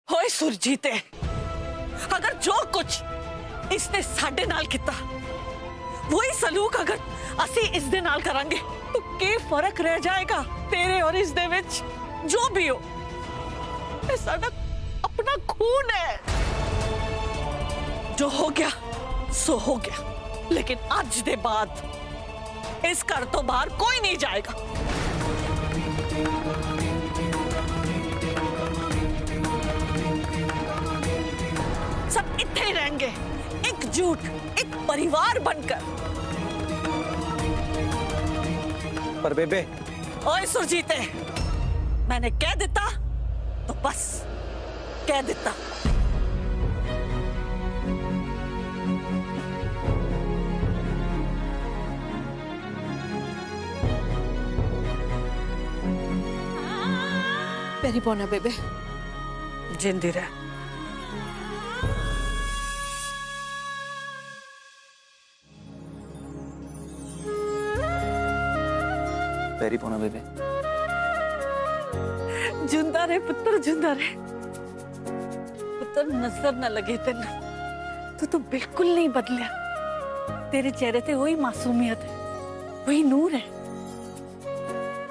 होए सुरजीते, अगर जो कुछ इसने साडे नाल किता वही सलूक अगर असी इस दे नाल करांगे तो के फर्क रह जाएगा तेरे और इस दे विच? जो भी हो, ये साडा अपना खून है। जो हो गया सो हो गया, लेकिन आज दे बाद इस घर तो बाहर कोई नहीं जाएगा। सब इतने ही रहेंगे, एकजुट, एक परिवार बनकर। पर बेबे। ओए सुरजीते, मैंने कह देता तो बस कह देता। पेरी पोना बेबे। जिंदी रह। पेरी पोना बेबे। जिंदा रहे पुत्र, जिंदा रहे पुत्र। नजर न लगे तेन, तू तो बिल्कुल नहीं बदलिया। तेरे चेहरे ते वही मासूमियत है, वही नूर है।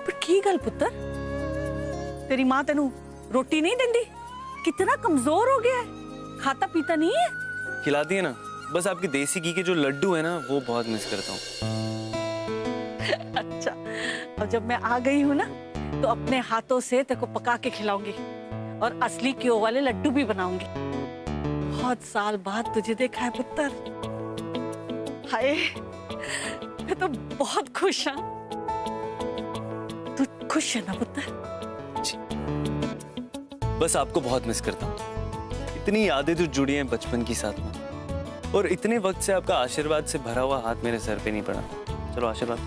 पर की गल पुत्र, तेरी माँ तेनू रोटी नहीं देंदी? कितना कमजोर हो गया है, खाता पीता नहीं है? खिलाती है ना, बस आपके देसी घी के जो लड्डू है ना वो बहुत मिस करता हूँ। अच्छा, अब जब मैं आ गई हूँ ना तो अपने हाथों से तेरे को पका के खिलाऊंगी और असली घी वाले लड्डू भी बनाऊंगी। बहुत साल बाद तुझे देखा है पुत्र। हाय, मैं तो बहुत खुश हूँ। तू खुश है ना पुत्र? बस आपको बहुत मिस करता हूँ। इतनी यादें तो जुड़ी हैं बचपन की साथ में, और इतने वक्त से आपका आशीर्वाद से भरा हुआ हाथ मेरे सर पे नहीं पड़ा। चलो आशीर्वाद।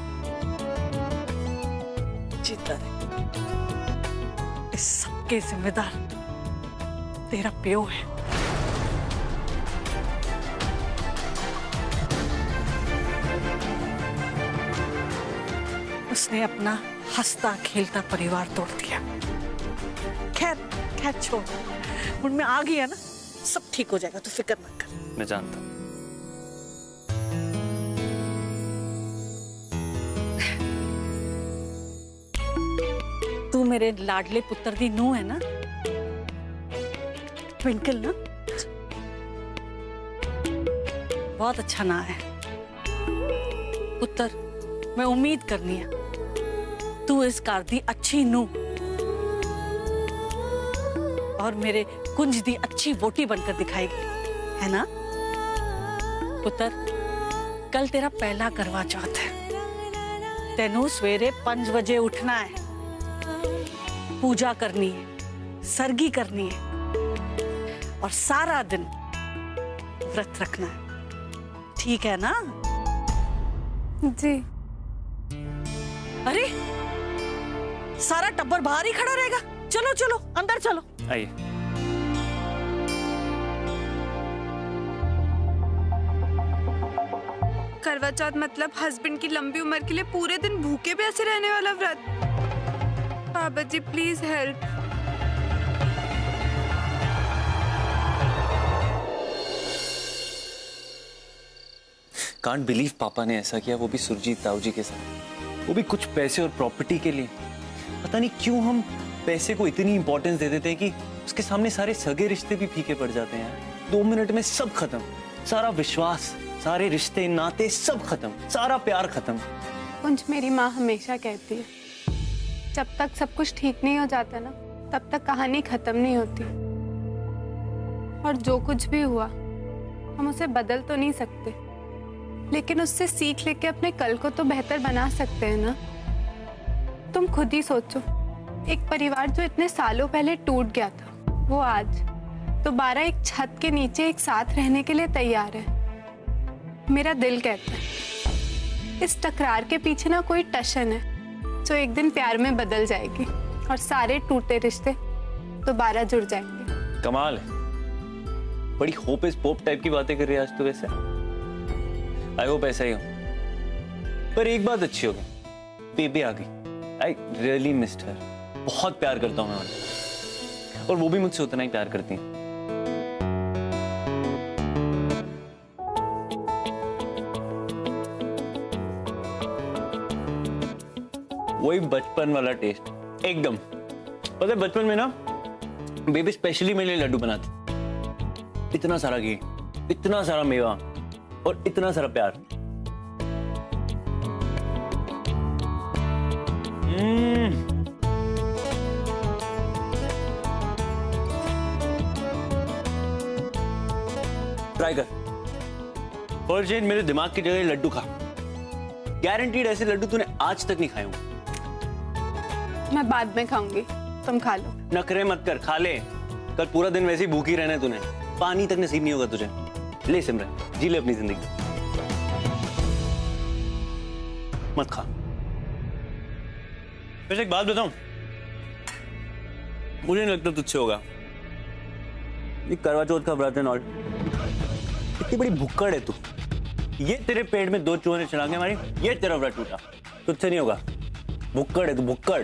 जीता रहे। इस सबके जिम्मेदार तेरा प्यो है। उसने अपना हंसता खेलता परिवार तोड़ दिया। खैर खैर छोड़, उनमें आ गया ना, सब ठीक हो जाएगा, तू फिक्र मत कर। मैं जानता हूँ। तू मेरे लाडले पुत्र दी नूह है ना, ट्विंकल ना? बहुत अच्छा नाम है पुत्र। मैं उम्मीद करनी है तू इस घर दी अच्छी नूह और मेरे कुंज दी अच्छी वोटी बनकर दिखाएगी, है ना पुत्र? कल तेरा पहला करवा चौथ है। तेनू सवेरे 5 बजे उठना है, पूजा करनी है, सरगी करनी है और सारा दिन व्रत रखना है, ठीक है ना? जी। अरे सारा टब्बर बाहर ही खड़ा रहेगा। चलो चलो अंदर चलो। आइए। करवा चौथ मतलब हस्बैंड की लंबी उम्र के लिए पूरे दिन भूखे प्यासे रहने वाला व्रत। बाबा जी प्लीज हेल्प। कांट बिलीव पापा ने ऐसा किया, वो भी सुरजीत ताऊ जी के साथ, वो भी कुछ पैसे और प्रॉपर्टी के लिए। पता नहीं क्यों हम पैसे को इतनी इंपॉर्टेंस दे देते हैं कि उसके सामने सारे सगे रिश्ते भी फीके पड़ जाते हैं। 2 मिनट में सब खत्म, सारा विश्वास, सारे रिश्ते नाते सब खत्म, सारा प्यार खत्म। कुंज, मेरी माँ हमेशा कहती है जब तक सब कुछ ठीक नहीं हो जाता ना तब तक कहानी खत्म नहीं होती। और जो कुछ भी हुआ हम उसे बदल तो नहीं सकते, लेकिन उससे सीख लेके अपने कल को तो बेहतर बना सकते हैं ना। तुम खुद ही सोचो, एक परिवार जो इतने सालों पहले टूट गया था वो आज दोबारा एक छत के नीचे एक साथ रहने के लिए तैयार है। मेरा दिल कहता है इस टकरार के पीछे ना कोई टशन है जो एक दिन प्यार में बदल जाएगी और सारे टूटे रिश्ते दोबारा जुड़ जाएंगे। कमाल है, बड़ी होप इस पोप टाइप की बातें कर रही है आज तो। वैसे आई होप ऐसा ही हो। पर एक बात अच्छी हो गई, बेबी आ गई। आई रियली मिस्ड हर। बहुत प्यार करता हूँ मैं उन्हें। और वो भी मुझसे उतना ही प्यार करती हैं। वही बचपन वाला टेस्ट एकदम। पता है बचपन में ना बेबी स्पेशली मेरे लिए लड्डू बनाती, इतना सारा घी, इतना सारा मेवा और इतना सारा प्यार। ट्राई कर। फर्स्ट डे मेरे दिमाग की जगह लड्डू खा, गारंटीड ऐसे लड्डू तूने आज तक नहीं खाए होंगे। मैं बाद में खाऊंगी, तुम खा लो। नखरे मत कर, खा ले। कल पूरा दिन वैसे ही भूखी रहना है तूने, पानी तक नसीब नहीं होगा तुझे। ले सिमरन, जी ले अपनी जिंदगी, मत खा। वैसे एक बात बताऊं, मुझे नहीं लगता तुझसे होगा। ये करवा चौथ का व्रत है और इतनी बड़ी भुक्कड़ है तू, ये तेरे पेट में 2 चूहे ने चला के मारी, ये तेरा व्रत टूटा। तुझसे नहीं होगा, भुक्कड़ है तू, भुक्कड़।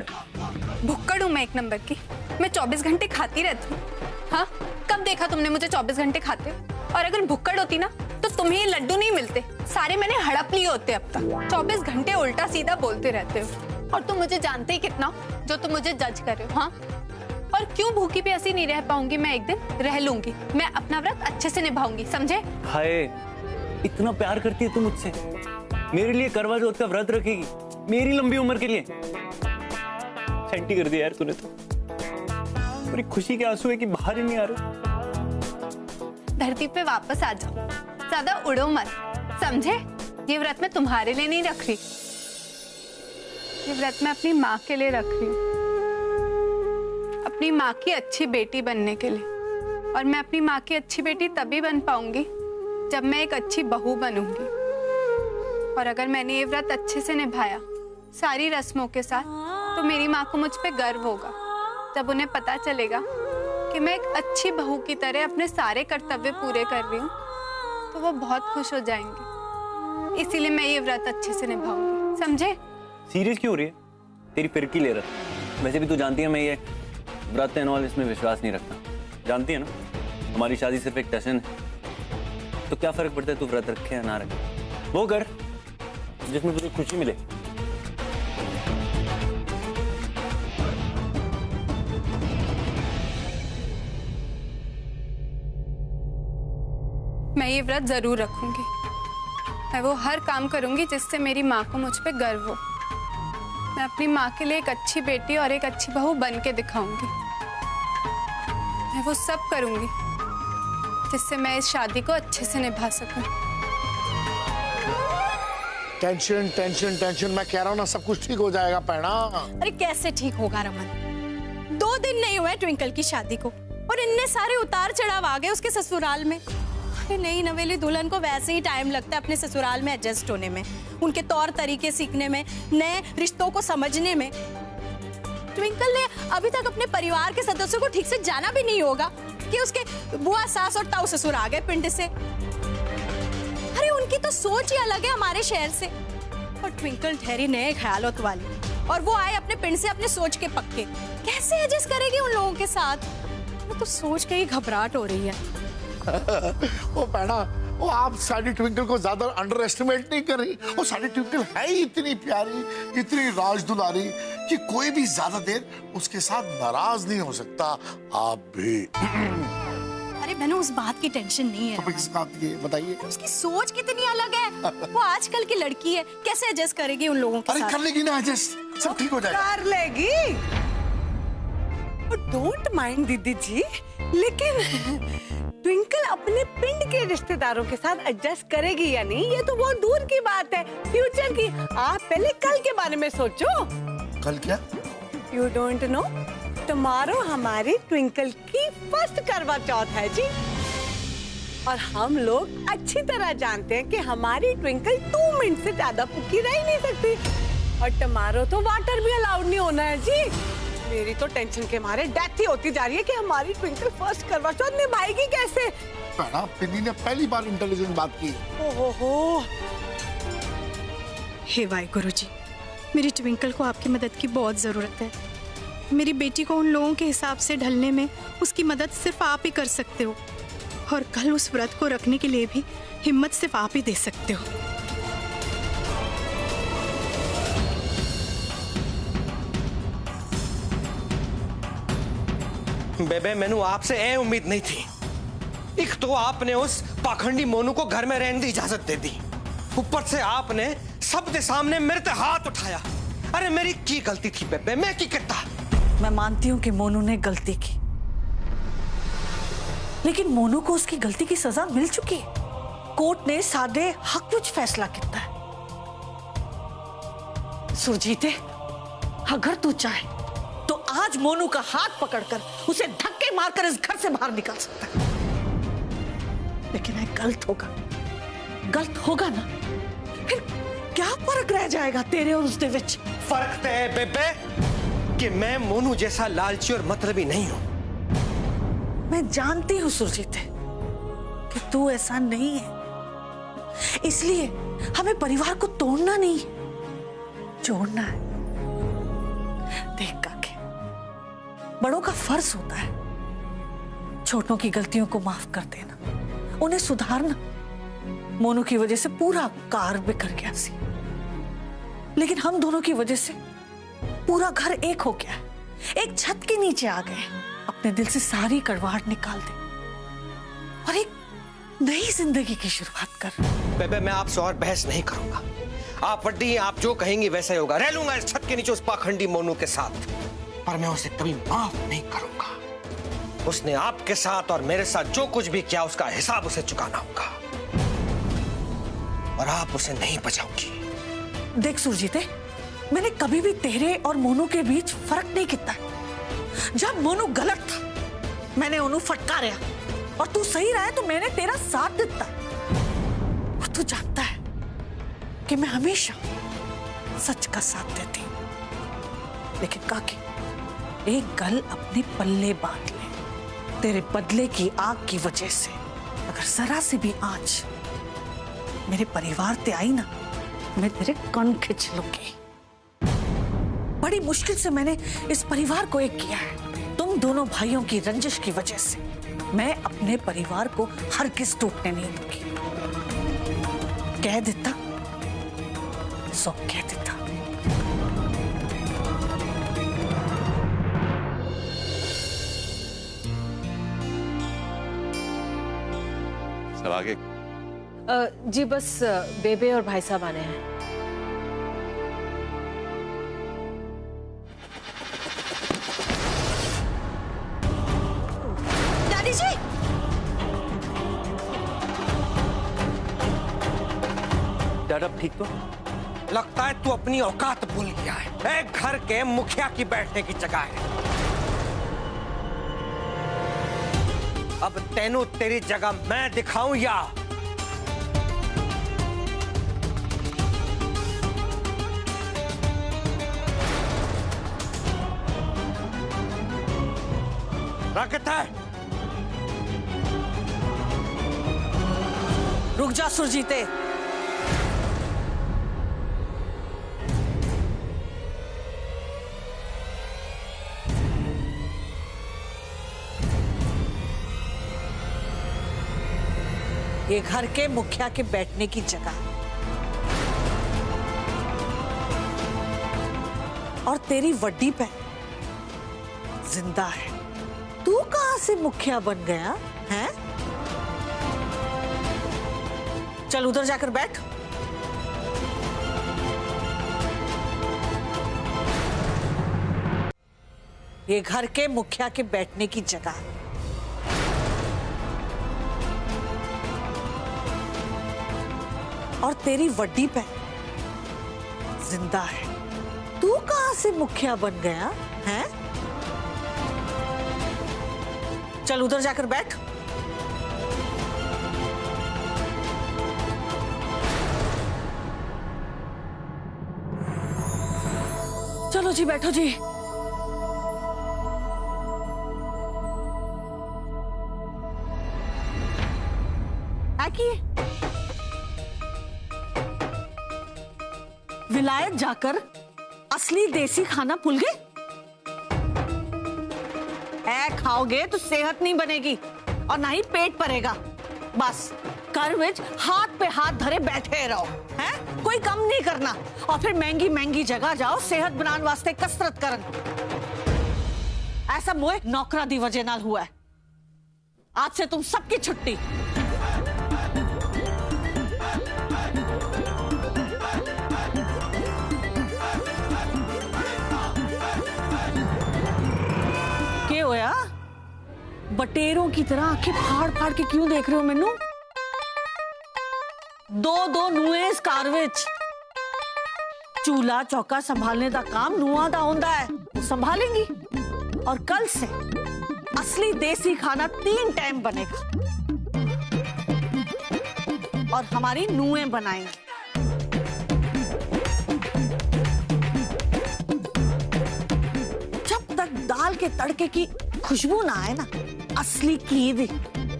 भुक्कड़ हूँ मैं एक नंबर की, मैं 24 घंटे खाती रहती हूँ। हाँ, कब देखा तुमने मुझे 24 घंटे खाते? और अगर भुक्कड़ होती ना तो तुम्हें ये लड्डू नहीं मिलते, सारे मैंने हड़प लिए होते अब तक। 24 घंटे उल्टा सीधा बोलते रहते हो, और तुम मुझे जानते ही कितना जो तुम मुझे जज कर रहे हो। हाँ, और क्यों भूखी प्यासी नहीं रह पाऊंगी मैं? एक दिन रह लूंगी, मैं अपना व्रत अच्छे से निभाऊंगी, समझे? हाय, इतना प्यार करती है तू मुझसे, मेरे लिए करवा चौथ का व्रत रखेगी, मेरी लंबी उम्र के लिए। सेंटी कर दिया यार तूने तो, मेरी खुशी के आंसू है कि बाहर ही नहीं आ रहे। धरती पे वापस आ जाओ, ज्यादा उड़ो मत, समझे? ये व्रत मैं तुम्हारे लिए नहीं रख रही, ये व्रत मैं अपनी माँ के लिए रख रही हूँ, अपनी माँ की अच्छी बेटी बनने के लिए। और मैं अपनी माँ की अच्छी बेटी तभी बन पाऊंगी जब मैं एक अच्छी बहू बनूंगी। और अगर मैंने ये व्रत अच्छे से निभाया सारी रस्मों के साथ, तो मेरी माँ को मुझ पे गर्व होगा। जब उन्हें पता चलेगा कि मैं एक अच्छी बहू की तरह अपने सारे कर्तव्य पूरे कर रही हूँ, तो वो बहुत खुश हो जाएंगे। इसीलिए मैं ये व्रत अच्छे से निभाऊंगी, समझे? सीरियस क्यों हो रही है? तेरी फिरकी ले रहा। वैसे भी तू जानती है मैं ये व्रत एंड ऑल इसमें विश्वास नहीं रखता, जानती है ना? हमारी शादी सिर्फ एक टशन है, तो क्या फर्क पड़ता है तू व्रत रखे या ना रखे? वो कर जिसमें तुझे खुशी मिले। मैं ये व्रत जरूर रखूंगी, मैं वो हर काम करूंगी जिससे मेरी माँ को मुझ पे गर्व हो। मैं अपनी माँ के लिए एक अच्छी बेटी और एक अच्छी बहू बन के दिखाऊंगी। मैं वो सब करूंगी जिससे मैं इस शादी को अच्छे से निभा सकूं। टेंशन टेंशन टेंशन, मैं कह रहा हूँ ना सब कुछ ठीक हो जाएगा पैना। अरे कैसे ठीक होगा रमन? 2 दिन नहीं हुए ट्विंकल की शादी को और इतने सारे उतार चढ़ाव आ गए उसके ससुराल में। अरे नई नवेली दुल्हन को वैसे ही टाइम लगता है अपने ससुराल में एडजस्ट होने में, उनके तौर तरीके सीखने में, नए रिश्तों को समझने में। ट्विंकल ने अभी तक अपने परिवार के सदस्यों को ठीक से जाना भी नहीं होगा कि उसके बुआ सास और ताऊ ससुर आ गए पिंड से। अरे उनकी तो सोच ही अलग है हमारे शहर से। और ट्विंकल ठहरी नए ख्यालों वाली, और वो आए अपने पिंड से अपने सोच के पक्के। कैसे एडजस्ट करेगी उन लोगों के साथ? वो तो सोच के ही घबराहट हो रही है। वो पैना, वो आप साडी ट्विंकल को ज्यादा अंडर एस्टिमेट नहीं कर रही। वो साडी ट्विंकल है ही इतनी प्यारी, इतनी राज दुलारी कि कोई भी ज्यादा देर उसके साथ नाराज नहीं हो सकता। आप भी। अरे बहनों उस बात की टेंशन नहीं है। तो किस बात की बताइए? उसकी सोच कितनी अलग है। वो आजकल की लड़की है, कैसे एडजस्ट करेगी उन लोगों के अरे साथ? कर लेगी ना एडजस्ट, सब ठीक हो जाएगा। कर लेगी। डोंट माइंड दीदी जी, लेकिन ट्विंकल अपने पिंड के रिश्तेदारों के साथ एडजस्ट करेगी या नहीं, ये तो बहुत दूर की बात है, फ्यूचर की। आप पहले कल के बारे में सोचो। कल क्या? यू डोंट नो, टुमारो हमारी ट्विंकल की फर्स्ट करवा चौथ है जी। और हम लोग अच्छी तरह जानते हैं कि हमारी ट्विंकल 2 मिनट से ज्यादा भूखी रह ही नहीं सकती। और टुमारो तो वाटर भी अलाउड नहीं होना है जी। मेरी तो टेंशन के मारे डेथ ही होती जा रही है कि हमारी ट्विंकल फर्स्ट करवा चौथ निभाएगी कैसे। पिन्नी ने पहली बार इंटेलिजेंट बात की। ओहो, हे वाहिगुरु जी, मेरी ट्विंकल को आपकी मदद की बहुत जरूरत है। मेरी बेटी को उन लोगों के हिसाब से ढलने में उसकी मदद सिर्फ आप ही कर सकते हो, और कल उस व्रत को रखने के लिए भी हिम्मत सिर्फ आप ही दे सकते हो। बेबे मैनू आपसे ए उम्मीद नहीं थी। एक तो आपने उस पाखंडी मोनू को घर में रहने की इजाजत दे दी, ऊपर से आपने सबके सामने मेरे पे हाथ उठाया। अरे मेरी की गलती थी बेबे, मैं की करता। मैं मानती हूं कि मोनू ने गलती की, लेकिन मोनू को उसकी गलती की सजा मिल चुकी है। कोर्ट ने सादे हक विच फैसला किया है। सुरजीते, अगर तू चाहे तो आज मोनू का हाथ पकड़कर उसे धक्के मारकर इस घर से बाहर निकाल सकता है, लेकिन यह गलत होगा ना? फिर क्या फर्क रह जाएगा तेरे और उसके विच? फर्क तो है बेबे कि मैं मोनू जैसा लालची और मतलबी नहीं हूं। मैं जानती हूं सुरजीते कि तू ऐसा नहीं है, इसलिए हमें परिवार को तोड़ना नहीं, जोड़ना है। देख काके, बड़ों का फर्ज होता है छोटों की गलतियों को माफ कर देना, उन्हें सुधारना। मोनू की वजह से पूरा कार बिखर गया सी, लेकिन हम दोनों की वजह से पूरा घर एक हो गया, एक छत के नीचे आ गए। अपने दिल से सारी कड़वाहट निकाल दे और एक नई जिंदगी की शुरुआत कर। बेबे मैं आपसे और बहस नहीं करूंगा। आप वड्डी हैं, आप जो कहेंगी वैसा ही होगा। रह लूंगा इस छत के नीचे उस पाखंडी मोनू के साथ, पर मैं उसे कभी माफ नहीं करूंगा। उसने आपके साथ और मेरे साथ जो कुछ भी किया उसका हिसाब उसे चुकाना होगा, और आप उसे नहीं बचाओगी। देख सुरजीते, मैंने कभी भी तेरे और मोनू के बीच फर्क नहीं किया। जब मोनू गलत था मैंने उन्हें फटकारा, और तू सही रहा है तो मैंने तेरा साथ दिता। और तू जानता है कि मैं हमेशा सच का साथ देती हूं, लेकिन काकी एक गल अपने पल्ले बांध ले। तेरे बदले की आग की वजह से अगर जरा से भी आंच मेरे परिवार ते आई ना, मैं तेरे कान खींच लूंगी। बड़ी मुश्किल से मैंने इस परिवार को एक किया है। तुम दोनों भाइयों की रंजिश की वजह से मैं अपने परिवार को हरगिज़ टूटने नहीं दूंगी। कह देता सो कह देता। सब आगे? जी बस बेबे और भाई साहब आने हैं। दादी जी, डैड अब ठीक तो? लगता है तू अपनी औकात भूल गया है। एक घर के मुखिया की बैठने की जगह है। अब तेनू तेरी जगह मैं दिखाऊं या? रखता है। रुक जा सुरजीते, ये घर के मुखिया के बैठने की जगह है, और तेरी वड्डी बहन जिंदा है। तू कहां से मुखिया बन गया है? चल उधर जाकर बैठ। ये घर के मुखिया के बैठने की जगह है, और तेरी वड्डी बहन जिंदा है। तू कहां से मुखिया बन गया है? चल उधर जाकर बैठ। चलो जी बैठो जी। आइए। विलायत जाकर असली देसी खाना भूल गए? ऐ खाओगे तो सेहत नहीं बनेगी और ना ही पेट भरेगा। बस घर विच हाथ पे हाथ धरे बैठे रहो, हैं? कोई कम नहीं करना और फिर महंगी महंगी जगह जाओ सेहत बनाने वास्ते कसरत करन। ऐसा मोए नौकरा दी वजह नाल हुआ है। आज से तुम सबकी छुट्टी। क्या होया? बटेरों की तरह आंखें फाड़ फाड़ के क्यों देख रहे हो मैनू? दो नुए इस घर विच। चूल्हा चौका संभालने का काम नुआ दा होंदा है, वो संभालेंगी। और कल से असली देसी खाना 3 टाइम बनेगा और हमारी नुए बनाएंगी। जब तक दाल के तड़के की खुशबू ना आए ना असली कीद,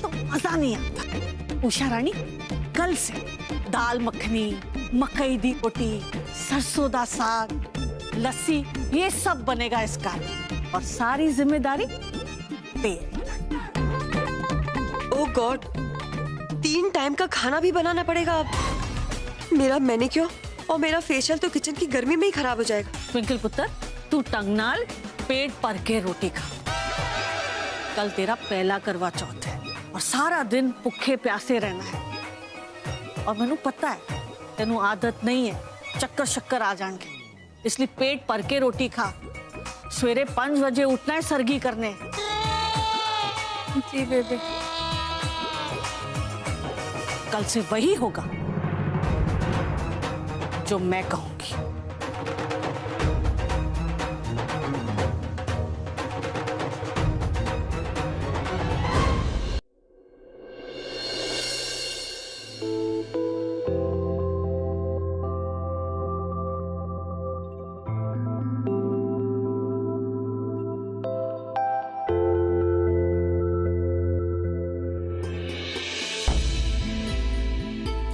तो मजा नहीं आता। उषा रानी, कल से दाल मखनी, मकई दी रोटी, सरसों दा साग, लस्सी, ये सब बनेगा इस घर में और सारी जिम्मेदारी तेरी। ओह गॉड, 3 टाइम का खाना भी बनाना पड़ेगा अब। मेरा मैनिक्योर और मेरा फेशियल तो किचन की गर्मी में ही खराब हो जाएगा। ट्विंकल पुत्र, तू टंग नाल पेट भर के रोटी खा। कल तेरा पहला करवा चौथ है और सारा दिन भुखे प्यासे रहना है। और मैनू पता है तेनू आदत नहीं है चक्कर शक्कर आ जाएंगे, इसलिए पेट भर के रोटी खा। सवेरे 5 बजे उठना है सरगी करने। जी बेबे। कल से वही होगा जो मैं कहूंगी।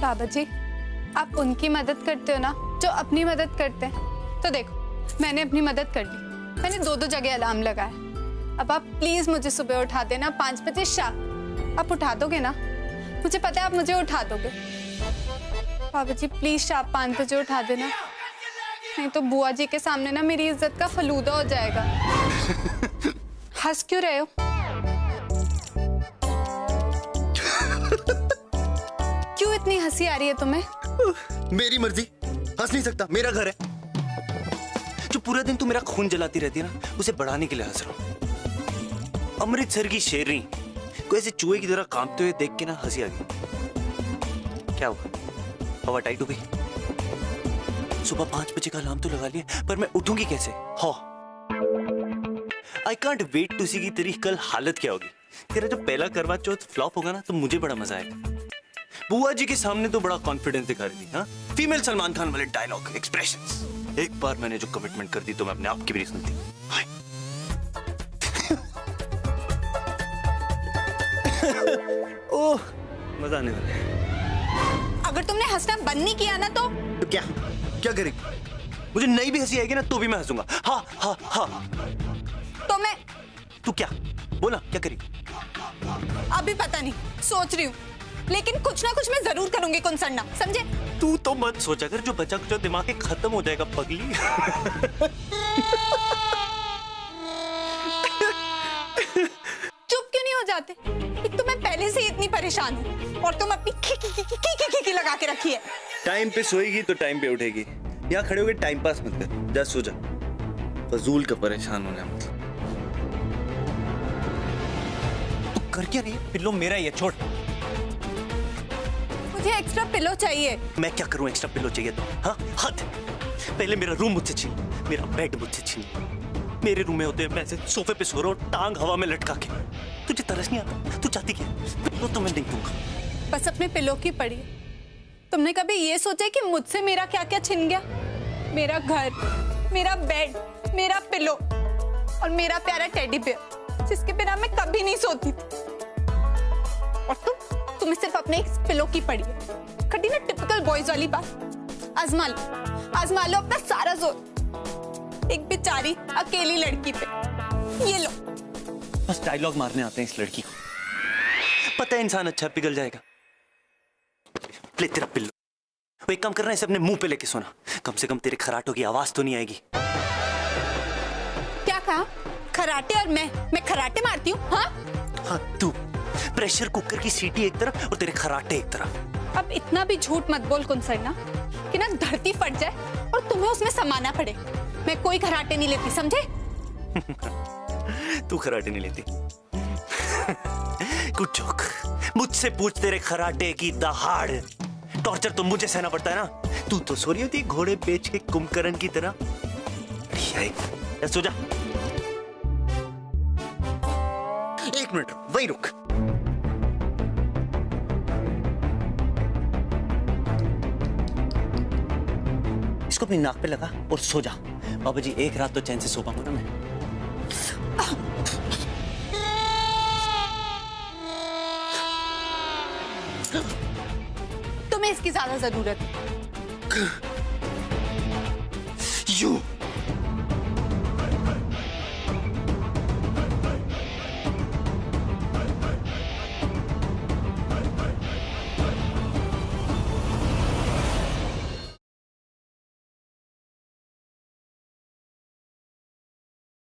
बाबा जी, आप उनकी मदद करते हो ना जो अपनी मदद करते हैं। तो देखो, मैंने अपनी मदद कर ली। मैंने 2 जगह अलार्म लगाया। अब आप प्लीज मुझे सुबह उठा देना 5 बजे शार्प। आप उठा दोगे ना? मुझे पता है आप मुझे उठा दोगे। बाबा जी प्लीज शार्प 5 बजे उठा देना, नहीं तो बुआ जी के सामने ना मेरी इज्जत का फलूदा हो जाएगा। हंस क्यों रहे हो? क्यों इतनी हंसी आ रही है तुम्हें? मेरी मर्जी, हंस नहीं सकता, मेरा घर है। जो पूरा दिन तू मेरा खून जलाती रहती है ना, उसे बढ़ाने के लिए हंस रहा हूं। अमृतसर की शेरनी को ऐसे चूहे की तरह कांपते हुए देख के ना हंसी आ गई। क्या हुआ? हवा टाइट हो गई? सुबह 5 बजे का अलार्म तो लगा लिया, पर मैं उठूंगी कैसे? आई कांट वेट टू सी की तेरी कल हालत क्या होगी। तेरा जो पहला करवा चौथ फ्लॉप होगा ना, तो मुझे बड़ा मजा आएगा। बुआ जी के सामने तो बड़ा कॉन्फिडेंस दिखा रही थी, हाँ? फीमेल सलमान खान वाले डायलॉग, एक्सप्रेशंस। एक बार मैंने जो कमिटमेंट कर दी तो मैं अपने आप की भी नहीं सुनती। ओह, मजा आने वाला है। अगर तुमने हंसना बंद नहीं किया ना तो क्या करेगी? मुझे नहीं भी हंसी आएगी ना तो भी मैं हंसूंगा। हाँ हाँ हाँ। तो मैं तू क्या बोला? क्या करेगी? अभी पता नहीं, सोच रही हूँ, लेकिन कुछ ना कुछ मैं जरूर करूंगी कुंसरना, समझे? तू तो मत सोचा कर, जो बचा कुछ दिमाग खत्म हो जाएगा पगली। चुप क्यों नहीं हो जाते? एक तो मैं पहले से इतनी परेशान हूँ और तुम अपनी की लगा के रखी है। टाइम पे सोएगी तो टाइम पे उठेगी। यहाँ खड़े होकर टाइम पास मत कर, जा सो जा। फजूल का परेशान होना मतलब। तू कर क्या रही है? पिल्लो मेरा ही है, छोड़। मुझे एक्स्ट्रा पिलो चाहिए। मैं क्या करूं? एक्स्ट्रा पिलो चाहिए तो? हाँ, हद। पहले मेरा रूम मुझसे छीन, मेरा बेड मुझसे छीन। मेरे रूम में होते हैं, मैं ऐसे सोफे पे सो रहा हूं, टांग हवा में लटका के। तुझे तरस नहीं आता? तू चाहती क्या? पिलो तो मैं नहीं दूंगा। बस अपने पिलो की पड़ी। तुमने कभी ये सोचा कि मुझसे मेरा क्या क्या छिन गया? मेरा घर, मेरा बेड, मेरा पिलो और मेरा प्यारा टेडी बेयर, जिसके बिना मैं कभी नहीं सोती। और तुम्हें सिर्फ अपने एक पिलो की पड़ी है। खड़ी ना टिपिकल बॉयज वाली बात। आजमा लो अपना सारा जोर एक बेचारी अकेली लड़की पे। ये लो, बस डायलॉग मारने आते हैं इस लड़की को। पता है इंसान अच्छा पिघल जाएगा। ले तेरा पिल्लो, वो एक काम करना है, इसे अपने मुंह पे लेके सोना, कम से कम तेरे खराटों की आवाज तो नहीं आएगी। क्या कहा? खराटे? और मैं खराटे मारती हूँ? हाँ तू, प्रेशर कुकर की सीटी एक तरफ और तेरे खराटे एक तरफ। अब इतना भी झूठ मत बोल कुंसरना कि ना धरती फट जाए और तुम्हें उसमें समाना पड़े। मैं कोई खराटे नहीं लेती, समझे? तू खराटे नहीं लेती? कुछ जोक, मुझसे पूछ तेरे खराटे की दहाड़। टॉर्चर तो मुझे सहना पड़ता है ना। तू तो सो रही होती घोड़े बेच के कुंभकर्ण की तरह। सो जा। एक मिनट वही रुक। इसको अपनी नाक पे लगा और सो जा। बाबा जी एक रात तो चैन से सो पाऊंगा ना मैं। तुम्हें इसकी ज्यादा जरूरत है। You